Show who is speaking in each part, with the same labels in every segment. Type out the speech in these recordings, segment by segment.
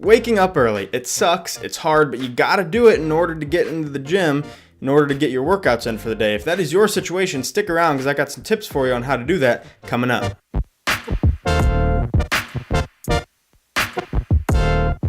Speaker 1: Waking up early, it sucks, it's hard, but you gotta do it in order to get into the gym, in order to get your workouts in for the day. If that is your situation, stick around because I got some tips for you on how to do that coming up.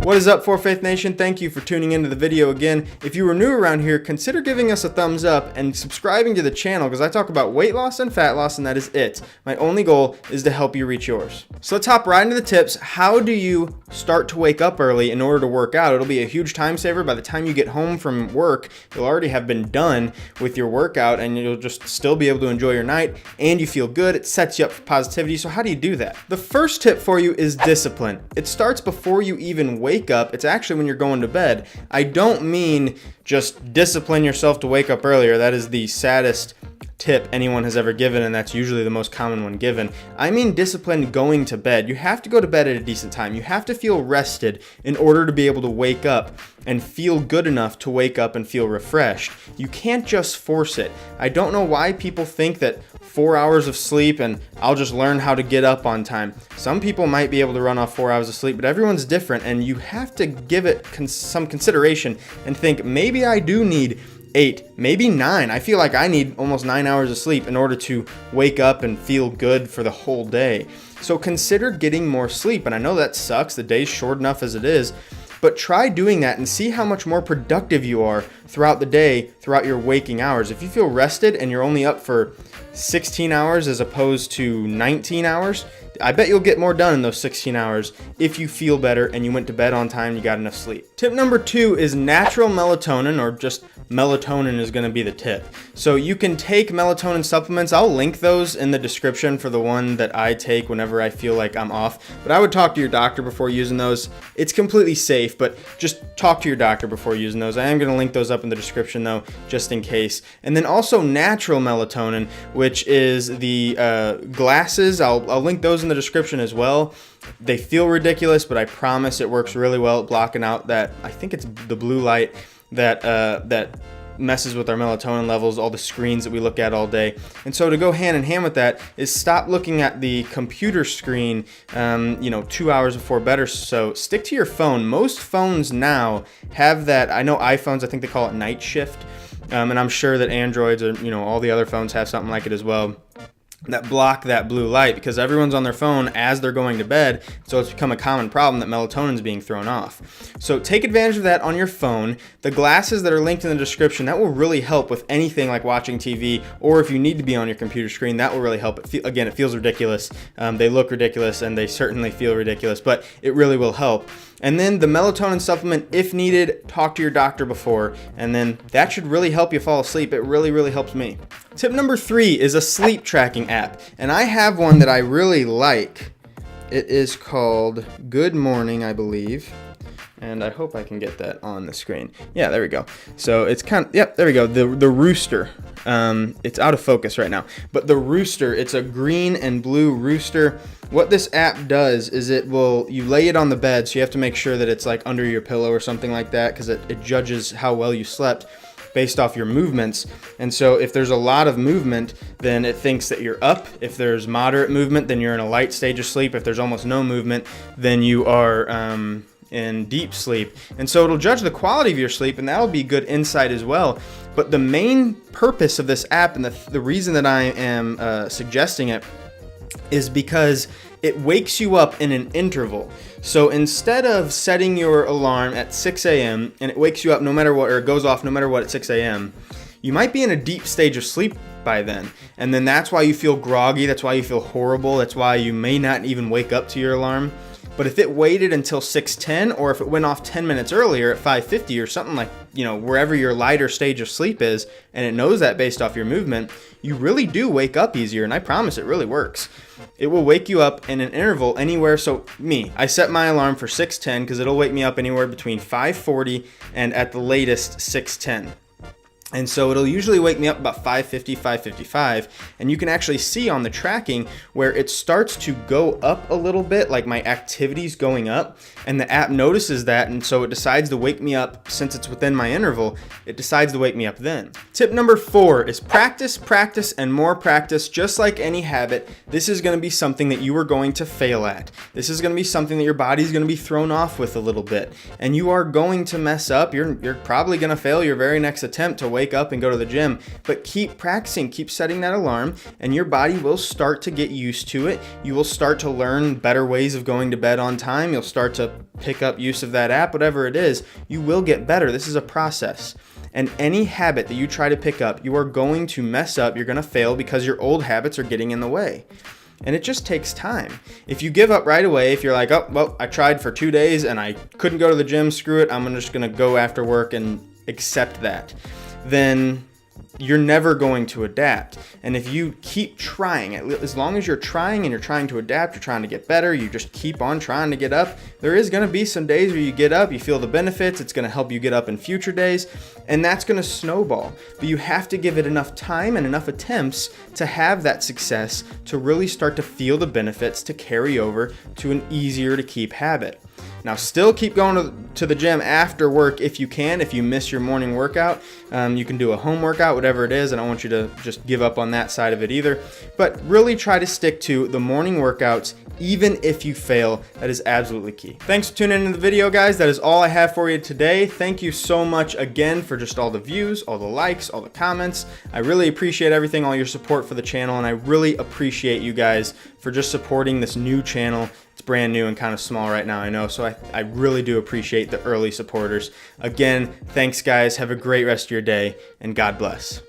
Speaker 1: What is up, For Faith Nation? Thank you for tuning into the video again. If you are new around here, consider giving us a thumbs up and subscribing to the channel because I talk about weight loss and fat loss, and that is it. My only goal is to help you reach yours. So let's hop right into the tips. How do you start to wake up early in order to work out? It'll be a huge time saver. By the time you get home from work, you'll already have been done with your workout and you'll just still be able to enjoy your night and you feel good. It sets you up for positivity. So how do you do that? The first tip for you is discipline. It starts before you even wake up. It's actually when you're going to bed. I don't mean just discipline yourself to wake up earlier. That is the saddest tip anyone has ever given, and that's usually the most common one given. I mean discipline going to bed. You have to go to bed at a decent time. You have to feel rested in order to be able to wake up and feel good enough to wake up and feel refreshed. You can't just force it. I don't know why people think that 4 hours of sleep and I'll just learn how to get up on time. Some people might be able to run off 4 hours of sleep, but everyone's different, and you have to give it some consideration and think, maybe I do need 8, maybe 9. I feel like I need almost 9 hours of sleep in order to wake up and feel good for the whole day. So consider getting more sleep. And I know that sucks. The day's short enough as it is, but try doing that and see how much more productive you are throughout the day, throughout your waking hours. If you feel rested and you're only up for 16 hours as opposed to 19 hours, I bet you'll get more done in those 16 hours if you feel better and you went to bed on time and you got enough sleep. Tip number 2 is natural melatonin, or just melatonin is going to be the tip. So you can take melatonin supplements. I'll link those in the description for the one that I take whenever I feel like I'm off. But I would talk to your doctor before using those. It's completely safe, but just talk to your doctor before using those. I am going to link those up in the description though, just in case. And then also natural melatonin, which is the glasses. I'll link those in the description as well. They feel ridiculous, but I promise it works really well at blocking out that, I think it's the blue light that messes with our melatonin levels, all the screens that we look at all day. And so to go hand in hand with that is stop looking at the computer screen 2 hours before bed or so. Stick to your phone. Most phones now have that. I know iPhones, I think they call it night shift, and I'm sure that Androids or all the other phones have something like it as well, that block that blue light, because everyone's on their phone as they're going to bed, so it's become a common problem that melatonin is being thrown off. So take advantage of that on your phone. The glasses that are linked in the description, that will really help with anything like watching TV, or if you need to be on your computer screen, that will really help. Again, it feels ridiculous. They look ridiculous and they certainly feel ridiculous, but it really will help. And then the melatonin supplement, if needed, talk to your doctor before, and then that should really help you fall asleep. It really, really helps me. Tip number 3 is a sleep tracking app, and I have one that I really like. It is called Good Morning, I believe. And I hope I can get that on the screen. Yeah, there we go. So it's yep, there we go. The rooster. It's out of focus right now. But the rooster, it's a green and blue rooster. What this app does is you lay it on the bed, so you have to make sure that it's like under your pillow or something like that, because it judges how well you slept based off your movements. And so if there's a lot of movement, then it thinks that you're up. If there's moderate movement, then you're in a light stage of sleep. If there's almost no movement, then you are in deep sleep. And so it'll judge the quality of your sleep, and that'll be good insight as well. But the main purpose of this app, and the reason that I am suggesting it, is because it wakes you up in an interval. So instead of setting your alarm at 6 a.m. and it wakes you up no matter what, or it goes off no matter what at 6 a.m., you might be in a deep stage of sleep by then. And then that's why you feel groggy, that's why you feel horrible, that's why you may not even wake up to your alarm. But if it waited until 6:10, or if it went off 10 minutes earlier at 5:50 or something like, wherever your lighter stage of sleep is, and it knows that based off your movement, you really do wake up easier, and I promise it really works. It will wake you up in an interval anywhere. So I set my alarm for 6:10 because it'll wake me up anywhere between 5:40 and at the latest 6:10. And so it'll usually wake me up about 5:50, 5:55, and you can actually see on the tracking where it starts to go up a little bit, like my activity's going up, and the app notices that, and so it decides to wake me up. Since it's within my interval, it decides to wake me up then. Tip number 4 is practice, practice, and more practice. Just like any habit, this is going to be something that you are going to fail at. This is going to be something that your body's going to be thrown off with a little bit, and you are going to mess up. You're probably going to fail your very next attempt to wake up and go to the gym, but keep practicing, keep setting that alarm, and your body will start to get used to it. You will start to learn better ways of going to bed on time. You'll start to pick up use of that app, whatever it is. You will get better. This is a process. And any habit that you try to pick up, you are going to mess up. You're going to fail because your old habits are getting in the way. And it just takes time. If you give up right away, if you're like, oh, well, I tried for 2 days and I couldn't go to the gym, screw it, I'm just going to go after work and accept that, then you're never going to adapt. And if you keep trying, as long as you're trying and you're trying to adapt, you're trying to get better, you just keep on trying to get up, there is going to be some days where you get up, you feel the benefits, it's going to help you get up in future days, and that's going to snowball. But you have to give it enough time and enough attempts to have that success, to really start to feel the benefits, to carry over to an easier to keep habit. Now, still keep going to the gym after work if you can. If you miss your morning workout, you can do a home workout, whatever it is. I don't want you to just give up on that side of it either. But really try to stick to the morning workouts, even if you fail. That is absolutely key. Thanks for tuning into the video, guys. That is all I have for you today. Thank you so much again for just all the views, all the likes, all the comments. I really appreciate everything, all your support for the channel, and I really appreciate you guys for just supporting this new channel. It's brand new and kind of small right now, I know, so I really do appreciate the early supporters. Again, thanks guys, have a great rest of your day, and God bless.